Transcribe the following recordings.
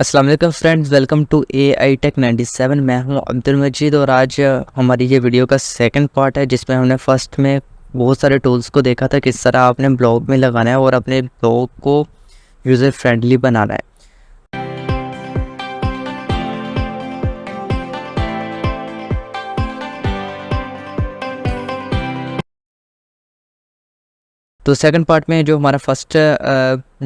अस्सलाम वालेकुम friends, welcome to AI tech 97। मैं हूं अब्दुल मजीद और आज हमारी ये वीडियो का सेकंड पार्ट है जिसमें हमने फर्स्ट में बहुत सारे टूल्स को देखा था किस तरह आपने ब्लॉग में लगाना है और अपने ब्लॉग को यूज़र फ्रेंडली बनाना है। तो सेकंड पार्ट में जो हमारा फर्स्ट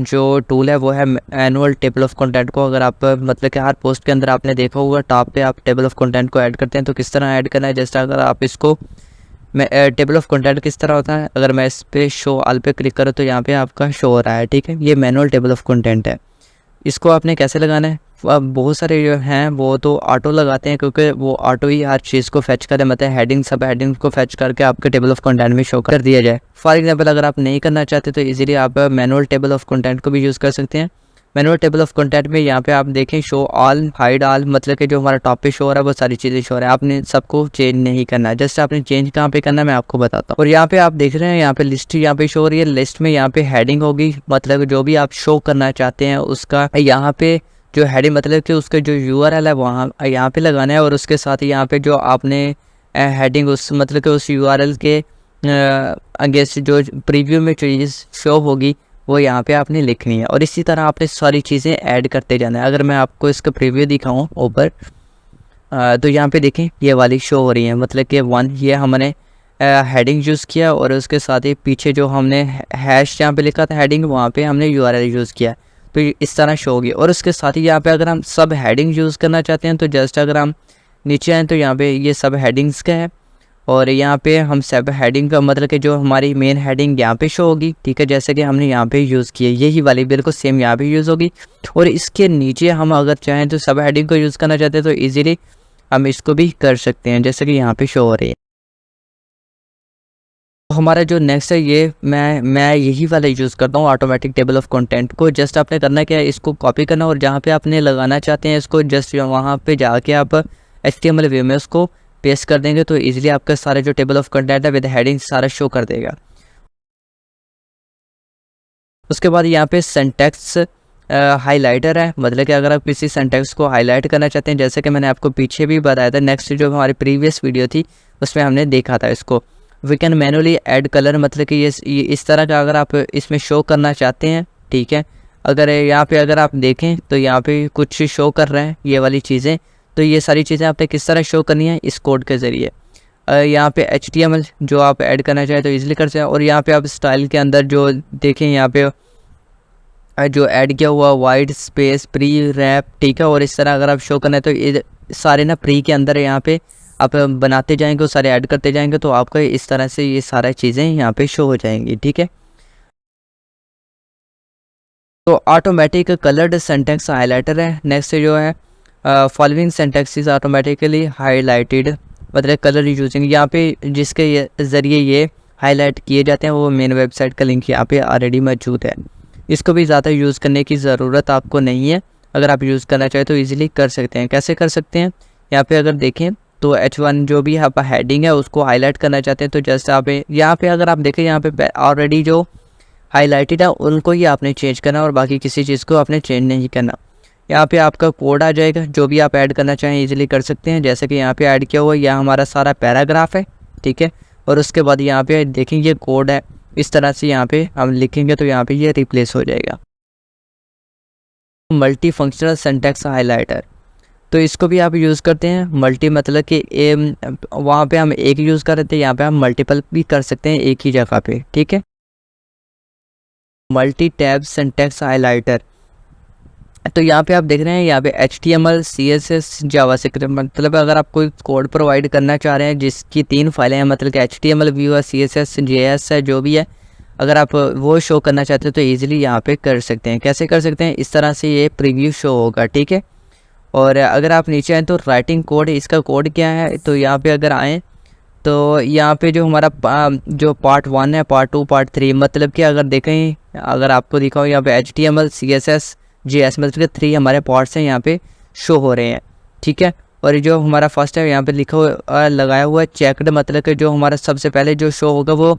जो टूल है वो है एनुअल टेबल ऑफ कंटेंट को। अगर आप मतलब कि हर पोस्ट के अंदर आपने देखा होगा टॉप पे आप टेबल ऑफ कंटेंट को ऐड करते हैं, तो किस तरह ऐड करना है। जैसे अगर आप इसको मैं टेबल ऑफ कंटेंट किस तरह होता है, अगर मैं इस पे शो ऑल पे क्लिक करूँ तो यहाँ पे आपका शो हो रहा है, ठीक है। ये मैनुअल टेबल ऑफ कंटेंट है। इसको आपने कैसे लगाना है, अब बहुत सारे जो हैं वो तो ऑटो लगाते हैं क्योंकि वो ऑटो ही हर चीज़ को फैच करे, मतलब हेडिंग सब हेडिंग को फैच करके आपके टेबल ऑफ कंटेंट में शो कर दिया जाए। फॉर एग्जांपल अगर आप नहीं करना चाहते तो इजीली आप मैनुअल टेबल ऑफ कंटेंट को भी यूज़ कर सकते हैं। मैनुअल टेबल ऑफ कंटेंट में यहाँ पे आप देखें शो ऑल हाइड ऑल, मतलब कि जो हमारा टॉप पे शो हो रहा है वो सारी चीज़ें शो हो रहा है। आपने सबको चेंज नहीं करना है, जस्ट आपने चेंज कहाँ पे करना है मैं आपको बताता हूँ। और यहाँ पे आप देख रहे हैं यहाँ पे लिस्ट यहाँ पे शो हो रही है। लिस्ट में यहाँ पे हेडिंग होगी, मतलब जो भी आप शो करना चाहते हैं उसका यहाँ पे जो हेडिंग, मतलब कि उसका जो URL है वहाँ यहाँ पे लगाना है। और उसके साथ ही यहाँ पे जो आपने हेडिंग उस मतलब कि उस URL के अगेंस्ट जो प्रीव्यू में चीज़ शो होगी वो यहाँ पे आपने लिखनी है। और इसी तरह आपने सारी चीज़ें ऐड करते जाना है। अगर मैं आपको इसका प्रीव्यू दिखाऊँ ऊपर तो यहाँ पे देखें ये वाली शो हो रही है, मतलब कि 1 ये हमने हेडिंग यूज़ किया और उसके साथ ही पीछे जो हमने हैश यहाँ पे लिखा था हेडिंग वहाँ पे हमने URL यूज़ किया, तो इस तरह शो होगी। और उसके साथ ही यहाँ पे अगर हम सब हेडिंग यूज़ करना चाहते हैं तो जस्ट अगर हम नीचे आएँ तो यहाँ पे ये सब हेडिंग्स का है और यहाँ पे हम सब हेडिंग का मतलब कि जो हमारी मेन हेडिंग यहाँ पे शो होगी, ठीक है, जैसे कि हमने यहाँ पे यूज़ की है यही वाली बिल्कुल सेम यहाँ पे यूज़ होगी। और इसके नीचे हम अगर चाहें तो सब हेडिंग को यूज़ करना चाहते हैं तो ईजिली हम इसको भी कर सकते हैं, जैसे कि यहाँ पे शो हो रही है। हमारा जो नेक्स्ट है ये मैं यही वाला यूज़ करता हूँ ऑटोमेटिक टेबल ऑफ कंटेंट को। जस्ट आपने करना क्या है, इसको कॉपी करना और जहाँ पे आपने लगाना चाहते हैं इसको जस्ट वहाँ पे जाके आप HTML व्यू में उसको पेस्ट कर देंगे तो इजीली आपका सारे जो टेबल ऑफ कंटेंट है विद हेडिंग सारा शो कर देगा। उसके बाद यहाँ पे सिंटैक्स हाइलाइटर है, मतलब कि अगर आप किसी सिंटैक्स को हाईलाइट करना चाहते हैं, जैसे कि मैंने आपको पीछे भी बताया था नेक्स्ट जो हमारी प्रीवियस वीडियो थी उसमें हमने देखा था इसको। We can manually add colour, मतलब कि ये इस तरह का अगर आप इसमें शो करना चाहते हैं, ठीक है। अगर यहाँ पे अगर आप देखें तो यहाँ पे कुछ शो कर रहे हैं ये वाली चीज़ें, तो ये सारी चीज़ें आपने किस तरह शो करनी है इस कोड के ज़रिए। यहाँ पे HTML जो आप ऐड करना चाहें तो इजीली कर सकते हैं। और यहाँ पे आप स्टाइल के अंदर जो देखें यहाँ पे जो ऐड किया हुआ वाइड स्पेस प्री रैप, ठीक है। और इस तरह अगर आप शो करना है तो ये सारे ना प्री के अंदर यहाँ पे आप बनाते जाएंगे और सारे ऐड करते जाएंगे तो आपका इस तरह से ये सारा चीज़ें यहाँ पे शो हो जाएंगी, ठीक है। तो ऑटोमेटिक कलर्ड सिंटैक्स हाइलाइटर है। नेक्स्ट जो है following syntax is automatically highlighted, मतलब कलर यूजिंग, यहाँ पे जिसके ज़रिए ये हाईलाइट किए जाते हैं वो मेन वेबसाइट का लिंक यहाँ पे ऑलरेडी मौजूद है। इसको भी ज़्यादा यूज़ करने की ज़रूरत आपको नहीं है, अगर आप यूज़ करना चाहें तो इजीली कर सकते हैं। कैसे कर सकते हैं, यहाँ पे अगर देखें तो H1 जो भी आप हेडिंग है उसको हाईलाइट करना चाहते हैं तो जस्ट आप यहाँ पे अगर आप देखें यहाँ पे ऑलरेडी जो हाईलाइटेड है उनको ही आपने चेंज करना और बाकी किसी चीज़ को आपने चेंज नहीं करना। यहाँ पे आपका कोड आ जाएगा, जो भी आप ऐड करना चाहें इजीली कर सकते हैं। जैसे कि यहाँ पे ऐड किया हुआ यह हमारा सारा पैराग्राफ है, ठीक है। और उसके बाद यहाँ पे देखेंगे कोड है, इस तरह से यहाँ पे हम लिखेंगे तो यहाँ पे ये रिप्लेस हो जाएगा। मल्टी फंक्शनल सिंटैक्स हाइलाइटर, तो इसको भी आप यूज़ करते हैं। मल्टी मतलब कि वहाँ पे हम एक यूज़ कर रहे थे, यहाँ पे हम मल्टीपल भी कर सकते हैं एक ही जगह पे, ठीक है। मल्टी टैब सिंटैक्स हाइलाइटर, तो यहाँ पे आप देख रहे हैं यहाँ पे HTML CSS जावास्क्रिप्ट, मतलब अगर आप कोई कोड प्रोवाइड करना चाह रहे हैं जिसकी 3 फाइलें हैं, मतलब कि HTML व्यू है, CSS JS है, जो भी है, अगर आप वो शो करना चाहते हो तो इजीली यहाँ पे कर सकते हैं। कैसे कर सकते हैं, इस तरह से ये प्रीव्यू शो होगा, ठीक है। और अगर आप नीचे आएँ तो राइटिंग कोड, इसका कोड क्या है, तो यहाँ पे अगर आएँ तो यहाँ पे जो हमारा जो पार्ट 1 है, पार्ट 2, पार्ट 3, मतलब कि अगर देखें अगर आपको दिखाओ यहाँ पे HTML CSS JS, मतलब कि 3 हमारे पार्ट्स हैं यहाँ पे शो हो रहे हैं, ठीक है। और जो हमारा फर्स्ट है यहाँ पे लिखा हुआ लगाया हुआ है चेकड, मतलब कि जो हमारा सबसे पहले जो शो होगा वो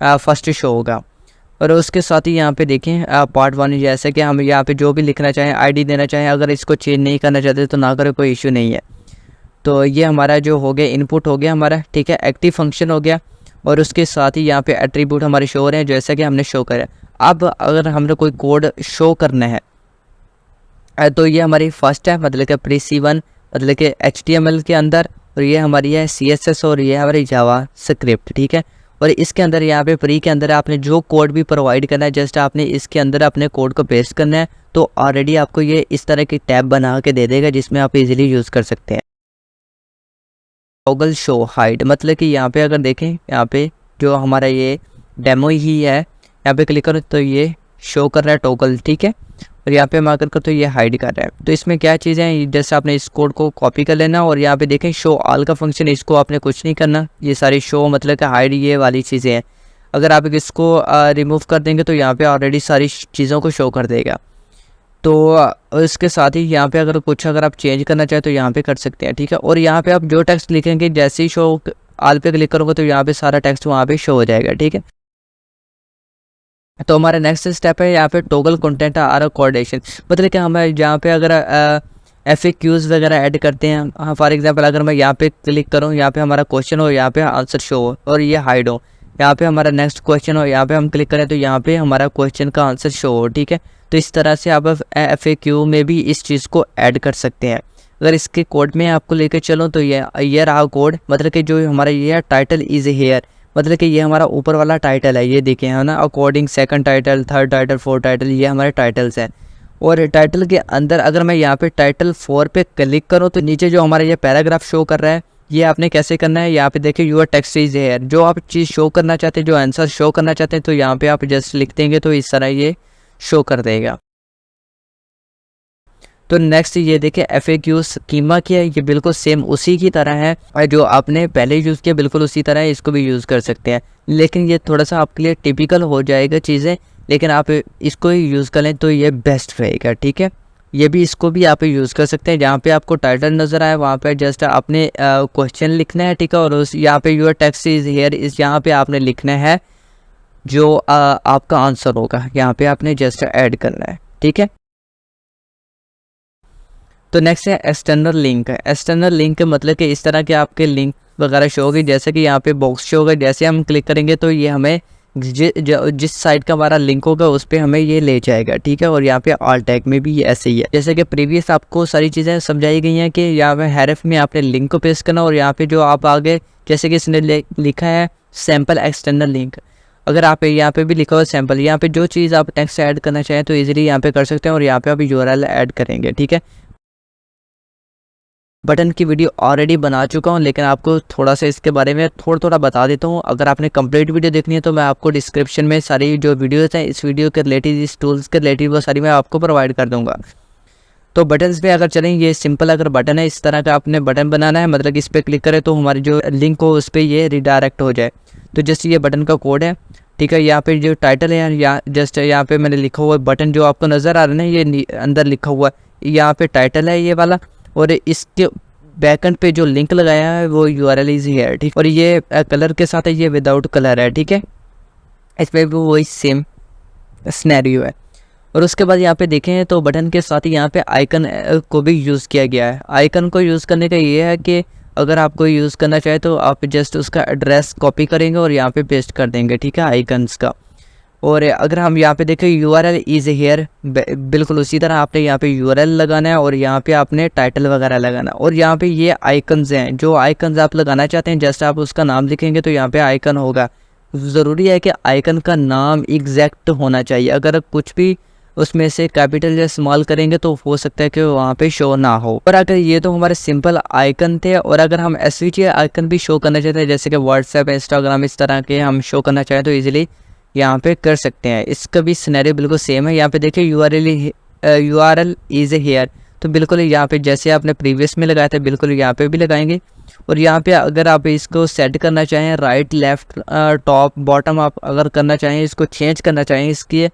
फर्स्ट शो होगा। और उसके साथ ही यहाँ पे देखें पार्ट 1 जैसे कि हम यहाँ पे जो भी लिखना चाहें, आईडी देना चाहें, अगर इसको चेंज नहीं करना चाहते तो ना करें, कोई इशू नहीं है। तो ये हमारा जो हो गया इनपुट हो गया हमारा, ठीक है, एक्टिव फंक्शन हो गया। और उसके साथ ही यहाँ पे एट्रीब्यूट हमारे शो हो रहे हैं जैसा कि हमने शो करा। अब अगर हमने कोई कोड शो करना है तो ये हमारी फर्स्ट है, मतलब कि प्री C1 मतलब कि HTML के अंदर, और ये हमारी है CSS और ये हमारी जावा स्क्रिप्ट, ठीक है। और इसके अंदर यहाँ पे प्री के अंदर आपने जो कोड भी प्रोवाइड करना है, जस्ट आपने इसके अंदर अपने कोड को पेस्ट करना है, तो ऑलरेडी आपको ये इस तरह की टैब बना के दे देगा जिसमें आप इजीली यूज़ कर सकते हैं। टॉगल शो हाइड, मतलब कि यहाँ पे अगर देखें, यहाँ पे जो हमारा ये डेमो ही है, यहाँ पे क्लिक करो तो ये शो कर रहा है टॉगल, ठीक है। और यहाँ पे हम आकर तो ये हाइड कर रहा है। तो इसमें क्या चीज़ें हैं, जैसे आपने इस कोड को कॉपी कर लेना और यहाँ पे देखें शो ऑल का फंक्शन, इसको आपने कुछ नहीं करना, ये सारी शो मतलब कि हाइड ये वाली चीज़ें हैं। अगर आप इसको रिमूव कर देंगे तो यहाँ पे ऑलरेडी सारी चीज़ों को शो कर देगा। तो इसके साथ ही यहाँ पे अगर आप चेंज करना चाहें तो यहाँ पे कर सकते हैं, ठीक है। और यहाँ पे आप जो टेक्स्ट लिखेंगे जैसे ही शो ऑल पे क्लिक करोगे तो यहाँ पे सारा टेक्स्ट वहाँ पे शो हो जाएगा, ठीक है। तो हमारा नेक्स्ट स्टेप है यहाँ पे टॉगल कंटेंट आर अकॉर्डेशन, मतलब कि हम यहाँ पे अगर FAQs वगैरह ऐड करते हैं। फॉर एग्जांपल अगर मैं यहाँ पे क्लिक करूँ, यहाँ पे हमारा क्वेश्चन हो, यहाँ पे आंसर शो हो और ये हाइड हो, यहाँ पे हमारा नेक्स्ट क्वेश्चन हो, यहाँ पे हम क्लिक करें तो यहाँ पे हमारा क्वेश्चन का आंसर शो हो, ठीक है। तो इस तरह से आप FAQ में भी इस चीज़ को ऐड कर सकते हैं। अगर इसके कोड में आपको लेकर चलो तो ये रहा कोड, मतलब कि जो हमारा ये है टाइटल इज़ हेयर, मतलब कि ये हमारा ऊपर वाला टाइटल है, ये देखें है ना, according second title, third title, fourth title, ये हमारे टाइटल्स हैं। और टाइटल के अंदर अगर मैं यहाँ पे टाइटल 4 पे क्लिक करूँ तो नीचे जो हमारा ये पैराग्राफ शो कर रहा है, ये आपने कैसे करना है, यहाँ पे देखिए यूर टेक्स्ट इज हेयर, जो आप चीज़ शो करना चाहते हैं, जो आंसर शो करना चाहते हैं, तो यहाँ पे आप जस्ट लिख देंगे तो इस तरह ये शो कर देगा। तो नेक्स्ट ये देखिए FAQ स्कीमा की है, ये बिल्कुल सेम उसी की तरह है, और जो आपने पहले यूज़ किया बिल्कुल उसी तरह है, इसको भी यूज़ कर सकते हैं। लेकिन ये थोड़ा सा आपके लिए टिपिकल हो जाएगा चीज़ें, लेकिन आप इसको ही यूज़ करें तो ये बेस्ट रहेगा, ठीक है। ये भी इसको भी आप यूज़ कर सकते हैं। जहाँ पे आपको टाइटल नज़र आए वहाँ पे जस्ट आपने क्वेश्चन लिखना है, ठीक है। और उस यहाँ पे यूर टेक्स्ट इज हेयर, इस यहाँ पे आपने लिखना है जो आपका आंसर होगा, यहाँ पे आपने जस्ट ऐड करना है, ठीक है। तो नेक्स्ट है एक्सटर्नल लिंक। एक्सटर्नल लिंक मतलब कि इस तरह के आपके लिंक वगैरह शो होगी, जैसे कि यहाँ पे बॉक्स शो होगा, जैसे हम क्लिक करेंगे तो ये हमें जिस साइट का हमारा लिंक होगा उस पर हमें ये ले जाएगा, ठीक है। और यहाँ पे ऑल टैग में भी ऐसे ही है, जैसे कि प्रीवियस आपको सारी चीज़ें समझाई गई हैं कि यहाँ पे हैरफ में आपने लिंक को पेस्ट करना, और यहाँ पे जो आप आगे जैसे कि इसने लिखा है सैम्पल एक्सटर्नल लिंक, अगर आप यहाँ पे भी लिखा हुआ सैम्पल, यहाँ पे जो चीज़ आप टेक्स्ट ऐड करना चाहें तो ईजिली यहाँ पे कर सकते हैं, और यहाँ पे आप URL ऐड करेंगे, ठीक है। बटन की वीडियो ऑलरेडी बना चुका हूँ, लेकिन आपको थोड़ा सा इसके बारे में थोड़ा बता देता हूँ। अगर आपने कंप्लीट वीडियो देखनी है तो मैं आपको डिस्क्रिप्शन में सारी जो वीडियोस हैं इस वीडियो के रिलेटेड, इस टूल्स के रिलेटेड, वो सारी मैं आपको प्रोवाइड कर दूँगा। तो बटन्स पे अगर चलें, ये सिंपल अगर बटन है, इस तरह का आपने बटन बनाना है, मतलब कि इस पर क्लिक करें तो हमारी जो लिंक हो उस पर ये रिडायरेक्ट हो जाए। तो जस्ट ये बटन का कोड है, ठीक है। यहाँ पे जो टाइटल है यहाँ जस्ट यहाँ पे मैंने लिखा हुआ बटन जो आपको नज़र आ रहा है, ये अंदर लिखा हुआ है, यहाँ पे टाइटल है ये वाला, और इसके बैकएंड पे जो लिंक लगाया है वो URL इज हियर, ठीक। और ये कलर के साथ है, ये विदाउट कलर है, ठीक है। इसमें भी वही सेम स्नैरियो है। और उसके बाद यहाँ पे देखें तो बटन के साथ ही यहाँ पे आइकन को भी यूज़ किया गया है। आइकन को यूज़ करने का ये है कि अगर आपको यूज़ करना चाहे तो आप जस्ट उसका एड्रेस कॉपी करेंगे और यहाँ पे पेस्ट कर देंगे, ठीक है, आइकन्स का। और अगर हम यहाँ पे देखें URL इज़ हेयर, बिल्कुल उसी तरह आपने यहाँ पे URL लगाना है और यहाँ पे आपने टाइटल वगैरह लगाना है। और यहाँ पे ये आइकन्स हैं, जो आइकन्स आप लगाना चाहते हैं जस्ट आप उसका नाम लिखेंगे तो यहाँ पे आइकन होगा। ज़रूरी है कि आइकन का नाम एग्जैक्ट होना चाहिए, अगर कुछ भी उसमें से कैपिटल या स्मॉल करेंगे तो हो सकता है कि वहाँ पे शो ना हो। और अगर ये तो हमारे सिंपल आइकन थे, और अगर हम SVG आइकन भी शो करना चाहते हैं जैसे कि व्हाट्सएप, इंस्टाग्राम, इस तरह के हम शो करना चाहें तो ईजिली यहाँ पे कर सकते हैं। इसका भी सिनेरियो बिल्कुल सेम है। यहाँ पे देखिए URL इज़ हेयर, तो बिल्कुल यहाँ पे जैसे आपने प्रीवियस में लगाया था बिल्कुल यहाँ पे भी लगाएंगे। और यहाँ पे अगर आप इसको सेट करना चाहें, राइट, लेफ़्ट, टॉप, बॉटम, आप अगर करना चाहें, इसको चेंज करना चाहें इसकी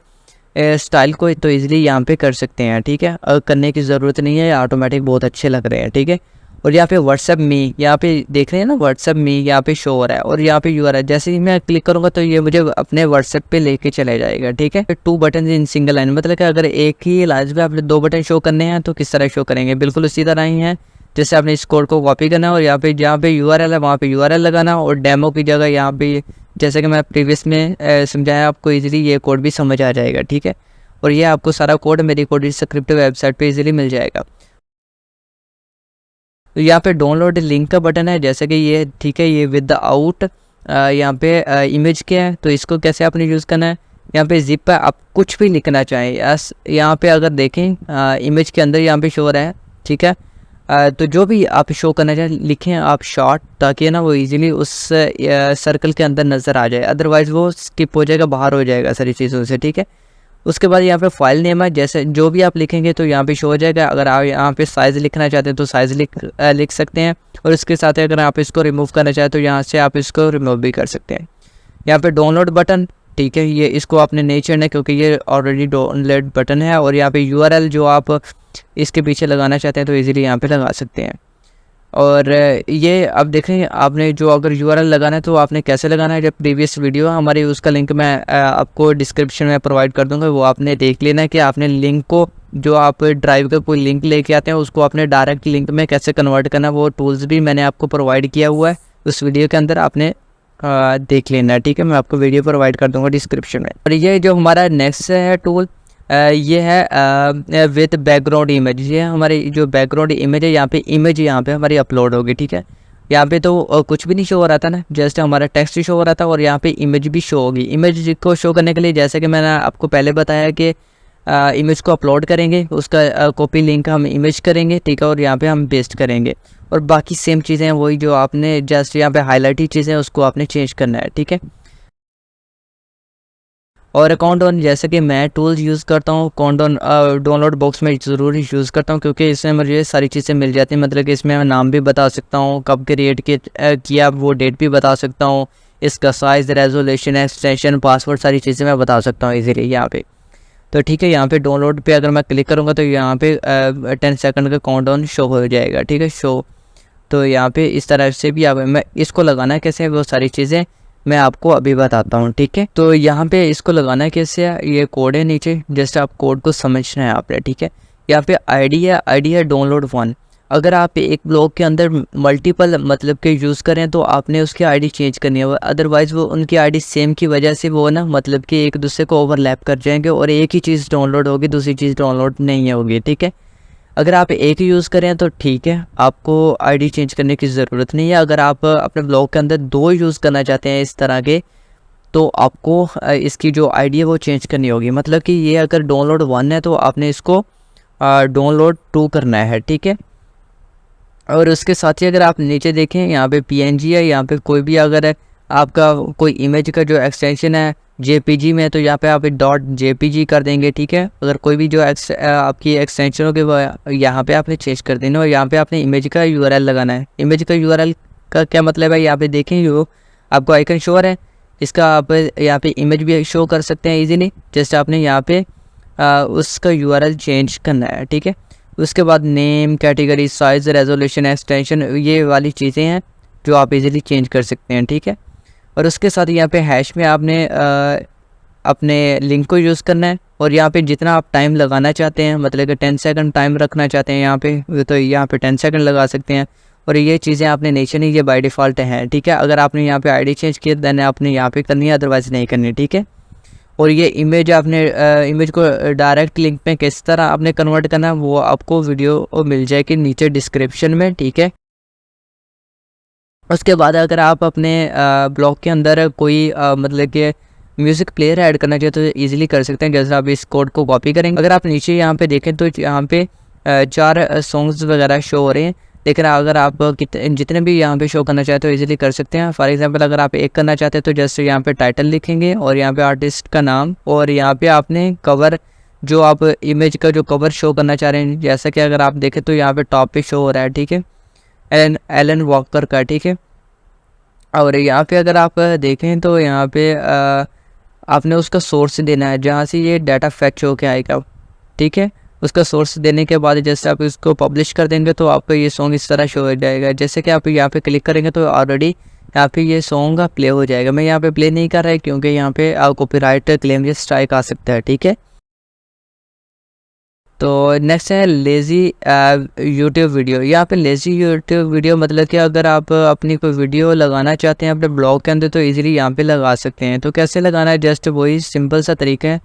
स्टाइल को, तो ईजिली यहाँ पे कर सकते हैं, ठीक है। करने की ज़रूरत नहीं है, ऑटोमेटिक बहुत अच्छे लग रहे हैं, ठीक है। और यहाँ पे व्हाट्सएप मी, यहाँ पे देख रहे हैं ना व्हाट्सएप मी यहाँ पे शो हो रहा है, और यहाँ पे यूआरएल जैसे ही मैं क्लिक करूँगा तो ये मुझे अपने व्हाट्सएप पे लेके चले जाएगा। ठीक है, 2 बटन इन सिंगल लाइन, मतलब कि अगर एक ही लाइन पे आपने 2 बटन शो करने हैं तो किस तरह शो करेंगे, बिल्कुल उसी तरह ही है। जैसे आपने इस कोड को कॉपी करना है और यहाँ पे जहाँ पे यूआरएल है वहाँ पे यूआरएल लगाना, और डेमो की जगह यहाँ पे जैसे कि मैं प्रीवियस में समझाया आपको, इजीली ये कोड भी समझ आ जाएगा। ठीक है, और ये आपको सारा कोड मेरी कोड स्क्रिप्ट वेबसाइट पे इजीली मिल जाएगा। तो यहाँ पे डाउनलोड लिंक का बटन है, जैसे कि ये, ठीक है, ये विद आउट यहाँ पे इमेज के है, तो इसको कैसे आपने यूज़ करना है। यहाँ पे जिप पे आप कुछ भी लिखना चाहें, यस यहाँ पे अगर देखें इमेज के अंदर यहाँ पे शो रहा है। ठीक है, तो जो भी आप शो करना चाहें लिखें आप शॉर्ट, ताकि ना वो इजीली उस सर्कल के अंदर नज़र आ जाए, अदरवाइज़ वो स्किप हो जाएगा, बाहर हो जाएगा सारी चीज़ों से। ठीक है, उसके बाद यहाँ पे फाइल नेम है, जैसे जो भी आप लिखेंगे तो यहाँ पे शो हो जाएगा। अगर आप यहाँ पे साइज़ लिखना चाहते हैं तो साइज़ लिख सकते हैं, और इसके साथ अगर आप इसको रिमूव करना चाहें तो यहाँ से आप इसको रिमूव भी कर सकते हैं। यहाँ पे डाउनलोड बटन, ठीक है, ये इसको आपने नहीं छेड़ना है क्योंकि ये ऑलरेडी डाउनलोड बटन है। और यहाँ पे यूआरएल जो आप इसके पीछे लगाना चाहते हैं तो ईजिली यहाँ पे लगा सकते हैं। और ये अब देखें, आपने जो अगर यूआरएल लगाना है तो आपने कैसे लगाना है, जब प्रीवियस वीडियो हमारी उसका लिंक मैं आपको डिस्क्रिप्शन में प्रोवाइड कर दूंगा, वो आपने देख लेना है कि आपने लिंक को, जो आप ड्राइव का कोई लिंक लेके आते हैं उसको आपने डायरेक्ट लिंक में कैसे कन्वर्ट करना, वो टूल्स भी मैंने आपको प्रोवाइड किया हुआ है उस वीडियो के अंदर, आपने देख लेना है। ठीक है, मैं आपको वीडियो प्रोवाइड कर दूँगा डिस्क्रिप्शन में। और ये जो हमारा नेक्स्ट है टूल, ये है विद बैकग्राउंड इमेज। ये हमारी जो बैकग्राउंड इमेज है, यहाँ पे इमेज यहाँ पे हमारी अपलोड होगी। ठीक है, यहाँ पे तो कुछ भी नहीं शो हो रहा था ना, जस्ट हमारा टेक्स्ट शो हो रहा था, और यहाँ पे इमेज भी शो होगी। इमेज को शो करने के लिए जैसे कि मैंने आपको पहले बताया कि इमेज को अपलोड करेंगे, उसका कॉपी लिंक हम इमेज करेंगे। ठीक है, और यहाँ पे हम पेस्ट करेंगे, और बाकी सेम चीज़ें हैं वही जो आपने जस्ट यहाँ पे हाईलाइट ही चीज़ें उसको आपने चेंज करना है। ठीक है, और अकाउंट ऑन, जैसे कि मैं टूल्स यूज़ करता हूँ अकाउंट ऑन डाउनलोड बॉक्स में ज़रूर यूज़ करता हूँ, क्योंकि इसमें मुझे सारी चीज़ें मिल जाती हैं। मतलब कि इसमें मैं नाम भी बता सकता हूँ, कब क्रिएट किया वो डेट भी बता सकता हूँ, इसका साइज़, रेजोल्यूशन, एक्सटेंशन, पासवर्ड, सारी चीज़ें मैं बता सकता हूँ इजीली यहाँ पे। तो ठीक है, यहाँ पे डाउनलोड पे अगर मैं क्लिक करूँगा तो यहाँ पे 10 सेकंड का काउंट डाउन शो हो जाएगा। ठीक है, शो, तो यहाँ पे इस तरह से भी मैं इसको लगाना है कैसे, वो सारी चीज़ें मैं आपको अभी बताता हूँ। ठीक है, तो यहाँ पे इसको लगाना है कैसे है, ये कोड है नीचे, जस्ट आप कोड को समझना है आपने। ठीक है, यहाँ पे आईडी है डाउनलोड 1। अगर आप एक ब्लॉक के अंदर मल्टीपल मतलब के यूज़ करें तो आपने उसकी आईडी चेंज करनी है, अदरवाइज़ वो उनकी आईडी सेम की वजह से वो ना मतलब कि एक दूसरे को ओवरलैप कर जाएंगे, और एक ही चीज़ डाउनलोड होगी, दूसरी चीज़ डाउनलोड नहीं होगी। ठीक है, अगर आप एक ही यूज़ करें तो ठीक है, आपको आईडी चेंज करने की ज़रूरत नहीं है। अगर आप अपने ब्लॉग के अंदर 2 यूज़ करना चाहते हैं इस तरह के, तो आपको इसकी जो आईडी है वो चेंज करनी होगी। मतलब कि ये अगर डाउनलोड 1 है तो आपने इसको डाउनलोड 2 करना है। ठीक है, और उसके साथ ही अगर आप नीचे देखें यहाँ पे पीएनजी है, यहाँ पे कोई भी अगर आपका कोई इमेज का जो एक्सटेंशन है जेपीजी में, तो यहाँ पे आप .jpg कर देंगे। ठीक है, अगर कोई भी जो आपकी एक्सटेंशन होगी वो यहाँ पे आपने चेंज कर देना, और यहाँ पे आपने इमेज का यूआरएल लगाना है। इमेज का यूआरएल का क्या मतलब है, यहाँ पे देखें जो आपको आइकन शो है, इसका आप यहाँ पे इमेज भी शो कर सकते हैं इजीली। जस्ट आपने यहाँ पे उसका यूआरएल चेंज करना है। ठीक है, उसके बाद name, category, size, resolution, extension, ये वाली चीज़ें हैं जो आप इजीली चेंज कर सकते हैं। ठीक है, और उसके साथ यहाँ पे हैश में आपने अपने लिंक को यूज़ करना है, और यहाँ पे जितना आप टाइम लगाना चाहते हैं, मतलब कि 10 सेकंड टाइम रखना चाहते हैं यहाँ पे, तो यहाँ पे 10 सेकंड लगा सकते हैं। और ये चीज़ें आपने नीचे नहीं, ये बाय डिफ़ॉल्ट हैं। ठीक है, अगर आपने यहाँ पे आईडी चेंज किया देन आपने यहाँ पे करनी है, अदरवाइज़ नहीं करनी। ठीक है, और ये इमेज आपने इमेज को डायरेक्ट लिंक में किस तरह आपने कन्वर्ट करना है वो आपको वीडियो मिल जाएगी नीचे डिस्क्रिप्शन में। ठीक है, उसके बाद अगर आप अपने ब्लॉग के अंदर कोई मतलब कि म्यूज़िक प्लेयर ऐड करना चाहिए तो इजीली कर सकते हैं। जैसे आप इस कोड को कॉपी करेंगे, अगर आप नीचे यहाँ पे देखें तो यहाँ पे 4 सॉन्ग्स वगैरह शो हो रहे हैं, लेकिन अगर आप जितने भी यहाँ पे शो करना चाहते हो इजीली कर सकते हैं। फॉर एग्जांपल अगर आप एक करना चाहते हैं तो जस्ट यहाँ पे टाइटल लिखेंगे, और यहाँ पे आर्टिस्ट का नाम, और यहाँ पे आपने कवर, जो आप इमेज का जो कवर शो करना चाह रहे हैं, जैसा कि अगर आप देखें तो यहाँ पे टॉप पे शो हो रहा है। ठीक है, एलन वॉकर का। ठीक है, और यहाँ पे अगर आप देखें तो यहाँ पे आपने उसका सोर्स देना है जहाँ से ये डाटा फैक्ट शो के आएगा। ठीक है, उसका सोर्स देने के बाद जैसे आप इसको पब्लिश कर देंगे तो आपको ये सॉन्ग इस तरह शो हो जाएगा। जैसे कि आप यहाँ पे क्लिक करेंगे तो ऑलरेडी यहाँ पे ये सॉन्ग प्ले हो जाएगा। मैं यहाँ पे प्ले नहीं कर रहा है क्योंकि यहाँ पे कॉपीराइट क्लेम या स्ट्राइक आ सकता है, ठीक है। तो नेक्स्ट है लेज़ी यूट्यूब वीडियो। यहाँ पे लेज़ी यूट्यूब वीडियो मतलब कि अगर आप अपनी कोई वीडियो लगाना चाहते हैं अपने ब्लॉग के अंदर तो इजीली यहाँ पे लगा सकते हैं। तो कैसे लगाना है, जस्ट वही सिंपल सा तरीका है।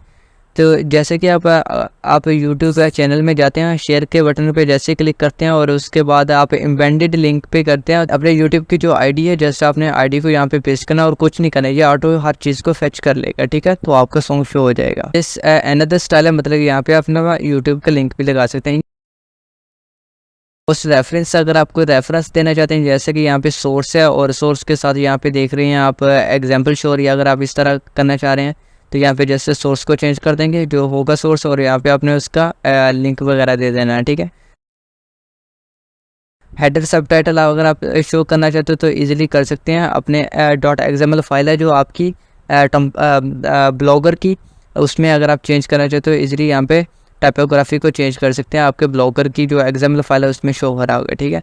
तो जैसे कि आप यूट्यूब का चैनल में जाते हैं, शेयर के बटन पे जैसे क्लिक करते हैं और उसके बाद आप एम्बेडेड लिंक पे करते हैं अपने यूट्यूब की जो आईडी है, जैसे आपने आईडी को यहाँ पे पेस्ट करना और कुछ नहीं करना, ये ऑटो हर चीज़ को फेच कर लेगा, ठीक है। तो आपका सॉन्ग शो हो जाएगा। इस अनदर स्टाइल है, मतलब यहाँ पे अपना यूट्यूब का लिंक भी लगा सकते हैं। उस रेफरेंस से अगर आप कोई रेफरेंस देना चाहते हैं, जैसे कि यहाँ पे सोर्स है और सोर्स के साथ यहाँ पे देख रहे हैं आप एग्जाम्पल शो, या अगर आप इस तरह करना चाह रहे हैं तो यहाँ पे जैसे सोर्स को चेंज कर देंगे जो होगा सोर्स, और यहाँ पे आपने उसका लिंक वगैरह दे देना है, ठीक है। हेडर सबटाइटल अगर आप शो करना चाहते हो तो इजीली कर सकते हैं। अपने .xml फाइल है जो आपकी ब्लॉगर की, उसमें अगर आप चेंज करना चाहते हो इजीली यहाँ पे टाइपोग्राफी को चेंज कर सकते हैं। आपके ब्लॉगर की जो XML फाइल है उसमें शो हो रहा होगा, ठीक है।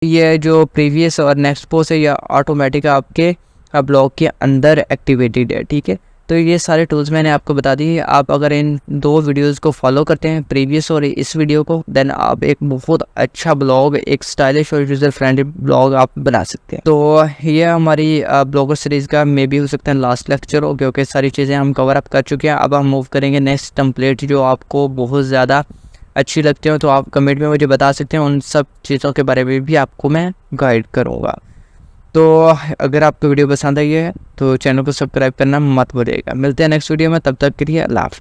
ये जो प्रीवियस और नेक्स्ट पोस्ट है या ऑटोमेटिक आपके ब्लॉग के अंदर एक्टिवेटेड है, ठीक है। तो ये सारे टूल्स मैंने आपको बता दिए। आप अगर इन दो वीडियोस को फॉलो करते हैं, प्रीवियस और इस वीडियो को, देन आप एक बहुत अच्छा ब्लॉग, एक स्टाइलिश और यूज़र फ्रेंडली ब्लॉग आप बना सकते हैं। तो ये हमारी ब्लॉगर सीरीज़ का मे भी हो सकता है लास्ट लेक्चर हो, क्योंकि सारी चीज़ें हम कवर अप कर चुके हैं। अब हम मूव करेंगे नेक्स्ट टेम्पलेट जो आपको बहुत ज़्यादा अच्छी लगती हो, तो आप कमेंट में मुझे बता सकते हैं। उन सब चीज़ों के बारे में भी आपको मैं गाइड करूँगा। तो अगर आपको वीडियो पसंद आई है तो चैनल को सब्सक्राइब करना मत भूलिएगा। मिलते हैं नेक्स्ट वीडियो में, तब तक के लिए अल्लाह हाफ़िज़।